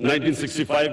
1965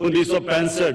1965,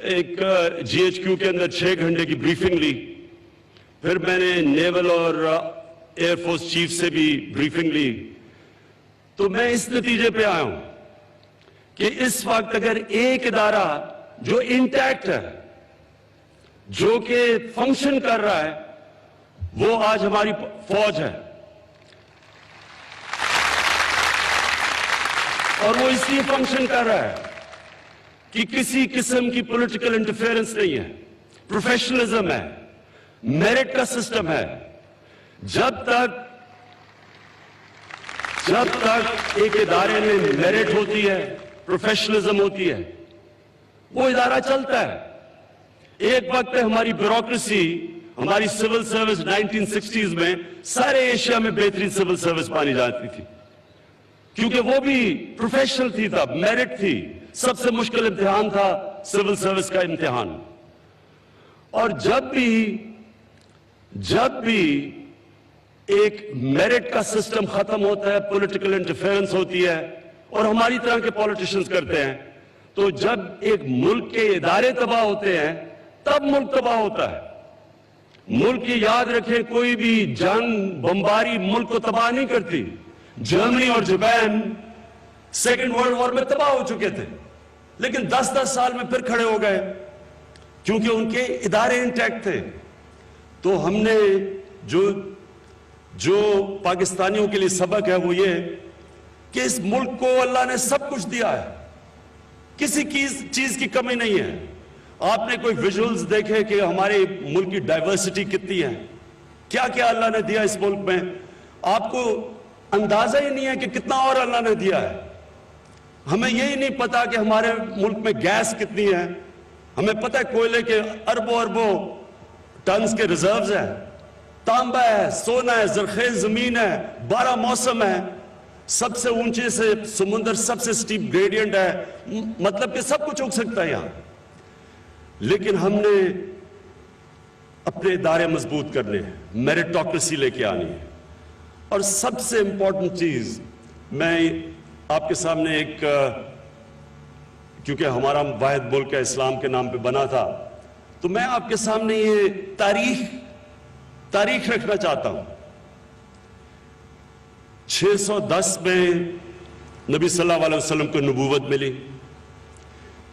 ایک GHQ کے اندر 6 گھنٹے کی بریفنگ لی. پھر میں نے نیول اور ایئر فورس چیف سے بھی بریفنگ لی. تو میں اس نتیجے پہ آیا ہوں کہ اس وقت اگر ایک ادارہ جو انٹیکٹ ہے, جو کہ فنکشن کر رہا ہے, وہ آج ہماری فوج ہے. اور وہ اس لیے فنکشن کر رہا ہے کہ کسی قسم کی پولیٹیکل انٹرفیئرنس نہیں ہے, پروفیشنلزم ہے, میرٹ کا سسٹم ہے. جب تک ایک ادارے میں میرٹ ہوتی ہے, پروفیشنلزم ہوتی ہے, وہ ادارہ چلتا ہے. ایک وقت پہ ہماری بیوروکریسی, ہماری سول سروس 1960s میں سارے ایشیا میں بہترین سول سروس مانی جاتی تھی, کیونکہ وہ بھی پروفیشنل تھی, تب میرٹ تھی. سب سے مشکل امتحان تھا سول سروس کا امتحان. اور جب بھی ایک میرٹ کا سسٹم ختم ہوتا ہے, پولیٹیکل انٹرفیئرنس ہوتی ہے, اور ہماری طرح کے پولیٹیشنز کرتے ہیں, تو جب ایک ملک کے ادارے تباہ ہوتے ہیں تب ملک تباہ ہوتا ہے. ملک یہ یاد رکھیں, کوئی بھی جنگ, بمباری ملک کو تباہ نہیں کرتی. جرمنی اور جاپان سیکنڈ ورلڈ وار میں تباہ ہو چکے تھے, لیکن 10 سال میں پھر کھڑے ہو گئے, کیونکہ ان کے ادارے انٹیکٹ تھے. تو ہم نے جو پاکستانیوں کے لیے سبق ہے وہ یہ کہ اس ملک کو اللہ نے سب کچھ دیا ہے, کسی چیز کی کمی نہیں ہے. آپ نے کوئی ویژولز دیکھے کہ ہمارے ملک کی ڈائیورسٹی کتنی ہے, کیا کیا اللہ نے دیا اس ملک میں, آپ کو اندازہ ہی نہیں ہے کہ کتنا اور اللہ نے دیا ہے. ہمیں یہی نہیں پتا کہ ہمارے ملک میں گیس کتنی ہے. ہمیں پتا ہے کوئلے کے اربوں ٹنز کے ریزروز ہیں, تانبا ہے, سونا ہے, زرخیز زمین ہے, 12 موسم ہے, سب سے اونچے سے سمندر, سب سے سٹیپ گریڈینٹ ہے, مطلب کہ سب کچھ اگ سکتا ہے یہاں. لیکن ہم نے اپنے ادارے مضبوط کرنے ہیں, میریٹوکریسی لے کے آنی ہے. اور سب سے امپورٹنٹ چیز میں آپ کے سامنے ایک, کیونکہ ہمارا واحد ملک ہے اسلام کے نام پہ بنا تھا, تو میں آپ کے سامنے یہ تاریخ رکھنا چاہتا ہوں. 610 میں نبی صلی اللہ علیہ وسلم کو نبوت ملی.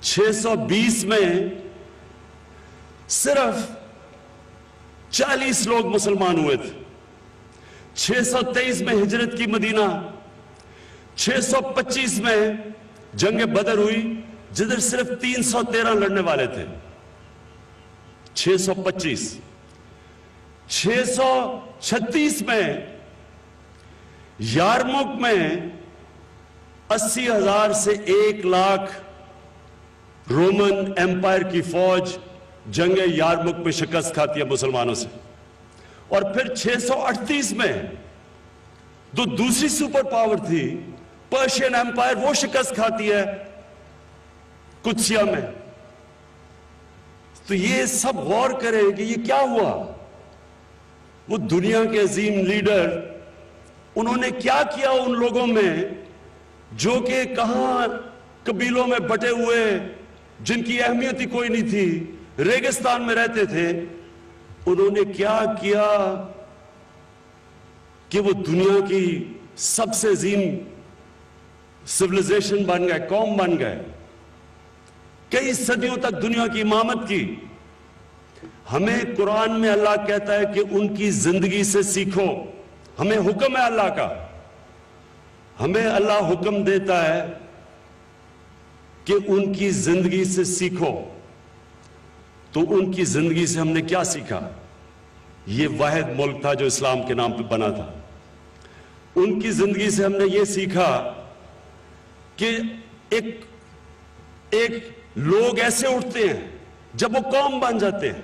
620 میں صرف 40 لوگ مسلمان ہوئے تھے. 623 میں ہجرت کی مدینہ. 625 میں جنگ بدر ہوئی, جدھر صرف 313 لڑنے والے تھے. 625. 636 میں یارموک میں 80,000 سے 1,00,000 رومن ایمپائر کی فوج جنگ یارموک میں شکست کھاتی ہے مسلمانوں سے. اور پھر 638 میں جو دوسری سپر پاور تھی پرشین ایمپائر, وہ شکست کھاتی ہے قدسیہ میں. تو یہ سب غور کریں کہ یہ کیا ہوا. وہ دنیا کے عظیم لیڈر, انہوں نے کیا کیا ان لوگوں میں جو کہ کہاں قبیلوں میں بٹے ہوئے, جن کی اہمیت ہی کوئی نہیں تھی, ریگستان میں رہتے تھے. انہوں نے کیا کیا کہ وہ دنیا کی سب سے عظیم سویلائزیشن بن گئے, قوم بن گئے. کئی صدیوں تک دنیا کی امامت کی. ہمیں قرآن میں اللہ کہتا ہے کہ ان کی زندگی سے سیکھو. ہمیں حکم ہے اللہ کا, ہمیں اللہ حکم دیتا ہے کہ ان کی زندگی سے سیکھو. تو ان کی زندگی سے ہم نے کیا سیکھا؟ یہ واحد ملک تھا جو اسلام کے نام پہ بنا تھا. ان کی زندگی سے ہم نے یہ سیکھا کہ ایک لوگ ایسے اٹھتے ہیں جب وہ قوم بن جاتے ہیں.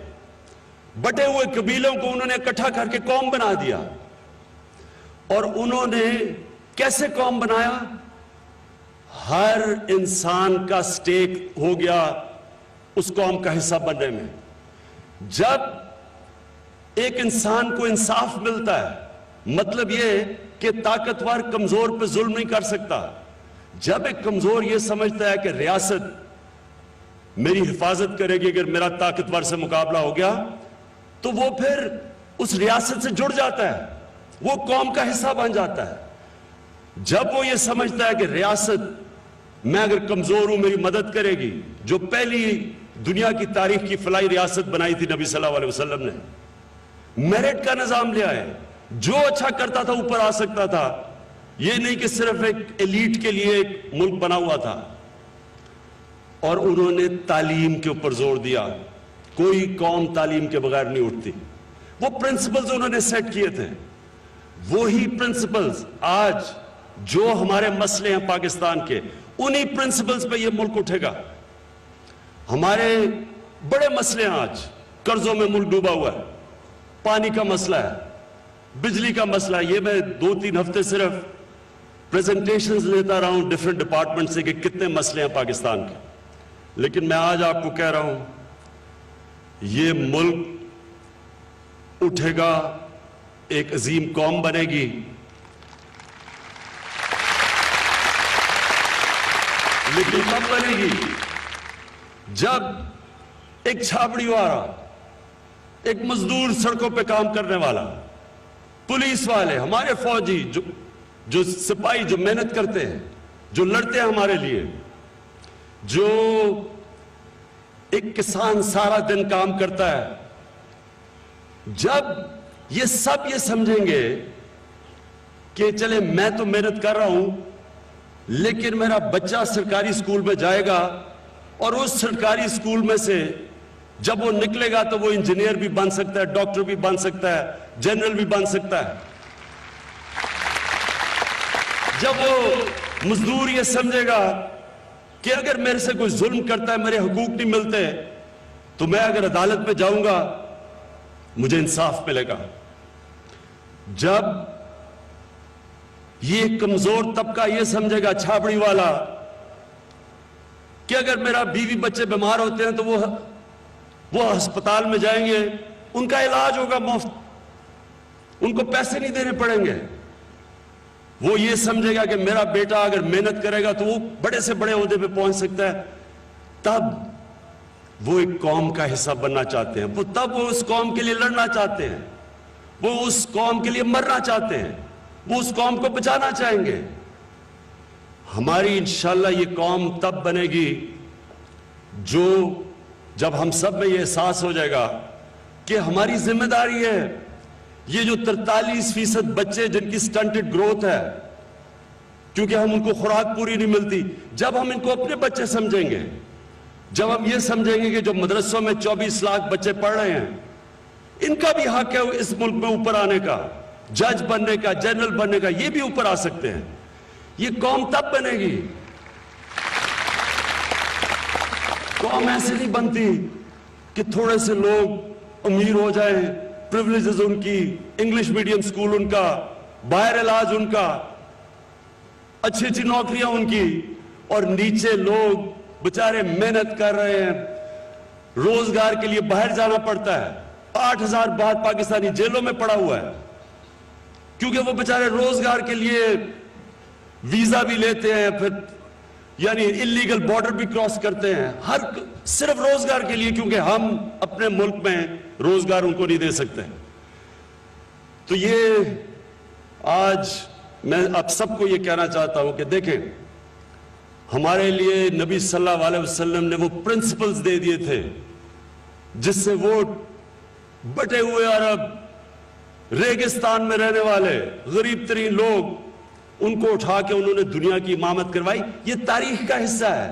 بٹے ہوئے قبیلوں کو انہوں نے اکٹھا کر کے قوم بنا دیا. اور انہوں نے کیسے قوم بنایا؟ ہر انسان کا سٹیک ہو گیا اس قوم کا حصہ بننے میں. جب ایک انسان کو انصاف ملتا ہے, مطلب یہ کہ طاقتور کمزور پہ ظلم نہیں کر سکتا. جب ایک کمزور یہ سمجھتا ہے کہ ریاست میری حفاظت کرے گی. اگر میرا طاقتور سے مقابلہ ہو گیا تو وہ پھر اس ریاست سے جڑ جاتا ہے, وہ قوم کا حصہ بن جاتا ہے. جب وہ یہ سمجھتا ہے کہ ریاست میں اگر کمزور ہوں میری مدد کرے گی, جو پہلی دنیا کی تاریخ کی فلاحی ریاست بنائی تھی نبی صلی اللہ علیہ وسلم نے, میرٹ کا نظام لے آئے, جو اچھا کرتا تھا اوپر آ سکتا تھا. یہ نہیں کہ صرف ایک ایلیٹ کے لیے ایک ملک بنا ہوا تھا. اور انہوں نے تعلیم کے اوپر زور دیا. کوئی قوم تعلیم کے بغیر نہیں اٹھتی. وہ پرنسپلز انہوں نے سیٹ کیے تھے, وہی پرنسپلز آج جو ہمارے مسئلے ہیں پاکستان کے, انہی پرنسپلز پہ یہ ملک اٹھے گا. ہمارے بڑے مسئلے ہیں آج, قرضوں میں ملک ڈوبا ہوا ہے, پانی کا مسئلہ ہے, بجلی کا مسئلہ ہے. یہ میں 2-3 ہفتے صرف پریزنٹیشنز لیتا رہا ہوں ڈیفرنٹ ڈپارٹمنٹ سے کہ کتنے مسئلے ہیں پاکستان کے. لیکن میں آج آپ کو کہہ رہا ہوں یہ ملک اٹھے گا, ایک عظیم قوم بنے گی. لیکن کب بنے گی؟ جب ایک چھاپڑی والا, ایک مزدور سڑکوں پہ کام کرنے والا, پولیس والے, ہمارے فوجی, جو سپاہی جو محنت کرتے ہیں, جو لڑتے ہیں ہمارے لیے, جو ایک کسان سارا دن کام کرتا ہے, جب یہ سب یہ سمجھیں گے کہ چلے میں تو محنت کر رہا ہوں لیکن میرا بچہ سرکاری اسکول میں جائے گا اور اس سرکاری اسکول میں سے جب وہ نکلے گا تو وہ انجینئر بھی بن سکتا ہے, ڈاکٹر بھی بن سکتا ہے, جنرل بھی بن سکتا ہے. جب وہ مزدور یہ سمجھے گا کہ اگر میرے سے کوئی ظلم کرتا ہے, میرے حقوق نہیں ملتے, تو میں اگر عدالت پہ جاؤں گا مجھے انصاف ملے گا. جب یہ کمزور طبقہ یہ سمجھے گا, چھاپڑی والا, کہ اگر میرا بیوی بچے بیمار ہوتے ہیں تو وہ ہسپتال میں جائیں گے, ان کا علاج ہوگا مفت, ان کو پیسے نہیں دینے پڑیں گے. وہ یہ سمجھے گا کہ میرا بیٹا اگر محنت کرے گا تو وہ بڑے سے بڑے عہدے پہ پہنچ سکتا ہے. تب وہ ایک قوم کا حصہ بننا چاہتے ہیں, تب وہ اس قوم کے لیے لڑنا چاہتے ہیں, وہ اس قوم کے لیے مرنا چاہتے ہیں, وہ اس قوم کو بچانا چاہیں گے. ہماری انشاءاللہ یہ قوم تب بنے گی جب ہم سب میں یہ احساس ہو جائے گا کہ ہماری ذمہ داری ہے. یہ جو 43% بچے جن کی سٹنٹڈ گروتھ ہے کیونکہ ہم ان کو خوراک پوری نہیں ملتی, جب ہم ان کو اپنے بچے سمجھیں گے, جب ہم یہ سمجھیں گے کہ جو مدرسوں میں 24 لاکھ بچے پڑھ رہے ہیں ان کا بھی حق ہے اس ملک میں اوپر آنے کا, جج بننے کا, جنرل بننے کا, یہ بھی اوپر آ سکتے ہیں. یہ قوم تب بنے گی. قوم ایسے نہیں بنتی کہ تھوڑے سے لوگ امیر ہو جائیں, پریولیجز ان کی, انگلش میڈیم سکول ان کا, باہر علاج ان کا, اچھی اچھی نوکریاں ان کی, اور نیچے لوگ بچارے محنت کر رہے ہیں, روزگار کے لیے باہر جانا پڑتا ہے. 8,000 بعد پاکستانی جیلوں میں پڑا ہوا ہے کیونکہ وہ بچارے روزگار کے لیے ویزا بھی لیتے ہیں, پھر یعنی انلیگل بارڈر بھی کراس کرتے ہیں, صرف روزگار کے لیے, کیونکہ ہم اپنے ملک میں روزگار ان کو نہیں دے سکتے. تو یہ آج میں اب سب کو یہ کہنا چاہتا ہوں کہ دیکھیں, ہمارے لیے نبی صلی اللہ علیہ وسلم نے وہ پرنسپلز دے دیے تھے جس سے وہ بٹے ہوئے عرب, ریگستان میں رہنے والے غریب ترین لوگ, ان کو اٹھا کے انہوں نے دنیا کی امامت کروائی. یہ تاریخ کا حصہ ہے,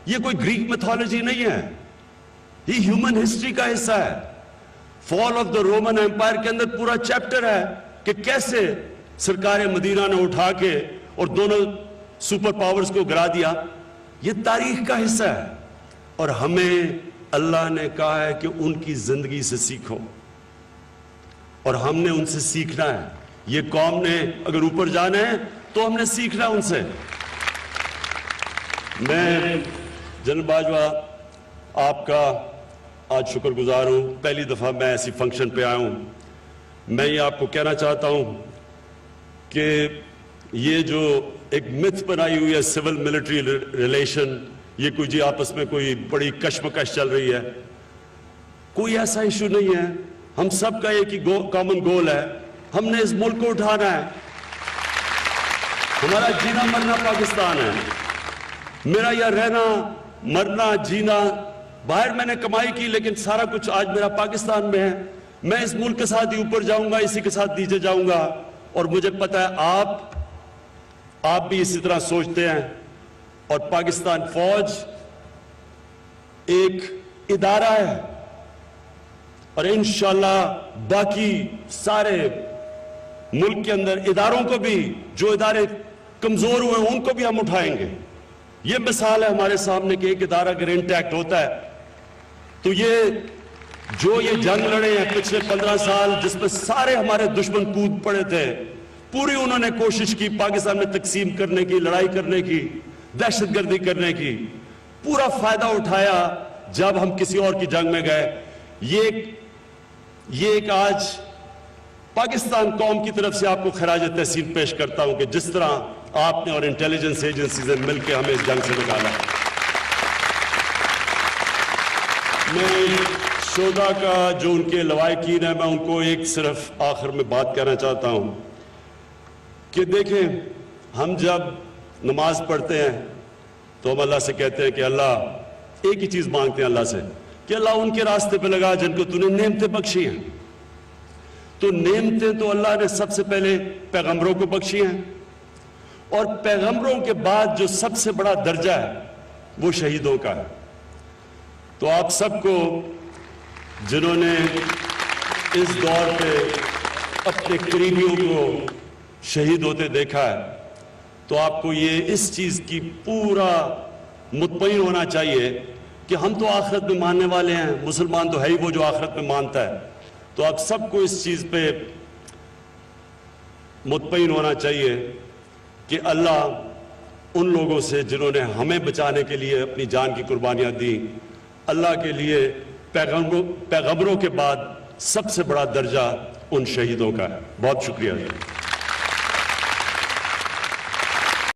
یہ کوئی گریک میتھولوجی نہیں ہے, یہ ہیومن ہسٹری کا حصہ ہے. فال آف دا رومن ایمپائر کے اندر پورا چیپٹر ہے کہ کیسے سرکار مدینہ نے اٹھا کے اور دونوں سپر پاورز کو گرا دیا. یہ تاریخ کا حصہ ہے, اور ہمیں اللہ نے کہا ہے کہ ان کی زندگی سے سیکھو, اور ہم نے ان سے سیکھنا ہے. یہ قوم نے اگر اوپر جانا ہے تو ہم نے سیکھنا ان سے. میں جنرل باجوہ آپ کا آج شکر گزار ہوں, پہلی دفعہ میں ایسی فنکشن پہ آیا ہوں. میں یہ آپ کو کہنا چاہتا ہوں کہ یہ جو ایک متھ بنائی ہوئی ہے سول ملٹری ریلیشن, یہ کوئی جی آپس میں کوئی بڑی کشمکش چل رہی ہے. کوئی ایسا ایشو نہیں ہے. ہم سب کا ایک ہی کامن گول ہے. ہم نے اس ملک کو اٹھانا ہے. ہمارا جینا مرنا پاکستان ہے. میرا یہ رہنا مرنا جینا باہر میں نے کمائی کی لیکن سارا کچھ آج میرا پاکستان میں ہے. میں اس ملک کے ساتھ ہی اوپر جاؤں گا, اسی کے ساتھ نیچے جاؤں گا. اور مجھے پتا ہے آپ بھی اسی طرح سوچتے ہیں. اور پاکستان فوج ایک ادارہ ہے اور انشاءاللہ باقی سارے ملک کے اندر اداروں کو بھی, جو ادارے کمزور ہوئے ہیں ان کو بھی ہم اٹھائیں گے. یہ مثال ہے ہمارے سامنے کہ ایک ادارہ اگر انٹیکٹ ہوتا ہے تو یہ جنگ لڑے ہیں پچھلے 15 سال جس میں سارے ہمارے دشمن کود پڑے تھے, پوری انہوں نے کوشش کی پاکستان میں تقسیم کرنے کی, لڑائی کرنے کی, دہشت گردی کرنے کی, پورا فائدہ اٹھایا جب ہم کسی اور کی جنگ میں گئے. یہ ایک آج پاکستان قوم کی طرف سے آپ کو خراج تحسین پیش کرتا ہوں کہ جس طرح آپ نے اور انٹیلیجنس ایجنسیز نے مل کے ہمیں اس جنگ سے نکالا. میں شہداء کا جو ان کے لواحقین ہیں میں ان کو ایک صرف آخر میں بات کہنا چاہتا ہوں کہ دیکھیں, ہم جب نماز پڑھتے ہیں تو ہم اللہ سے کہتے ہیں کہ اللہ, ایک ہی چیز مانگتے ہیں اللہ سے کہ اللہ ان کے راستے پہ لگا جن کو تو نے نعمتیں بخشی ہیں. تو نعمتیں تو اللہ نے سب سے پہلے پیغمبروں کو بخشی ہیں اور پیغمبروں کے بعد جو سب سے بڑا درجہ ہے وہ شہیدوں کا ہے. تو آپ سب کو جنہوں نے اس دور پہ اپنے قریبیوں کو شہید ہوتے دیکھا ہے تو آپ کو یہ اس چیز کی پورا مطمئن ہونا چاہیے کہ ہم تو آخرت میں ماننے والے ہیں. مسلمان تو ہے ہی وہ جو آخرت میں مانتا ہے. تو آپ سب کو اس چیز پہ مطمئن ہونا چاہیے کہ اللہ ان لوگوں سے جنہوں نے ہمیں بچانے کے لیے اپنی جان کی قربانیاں دی, اللہ کے لیے پیغمبروں کے بعد سب سے بڑا درجہ ان شہیدوں کا ہے. بہت شکریہ.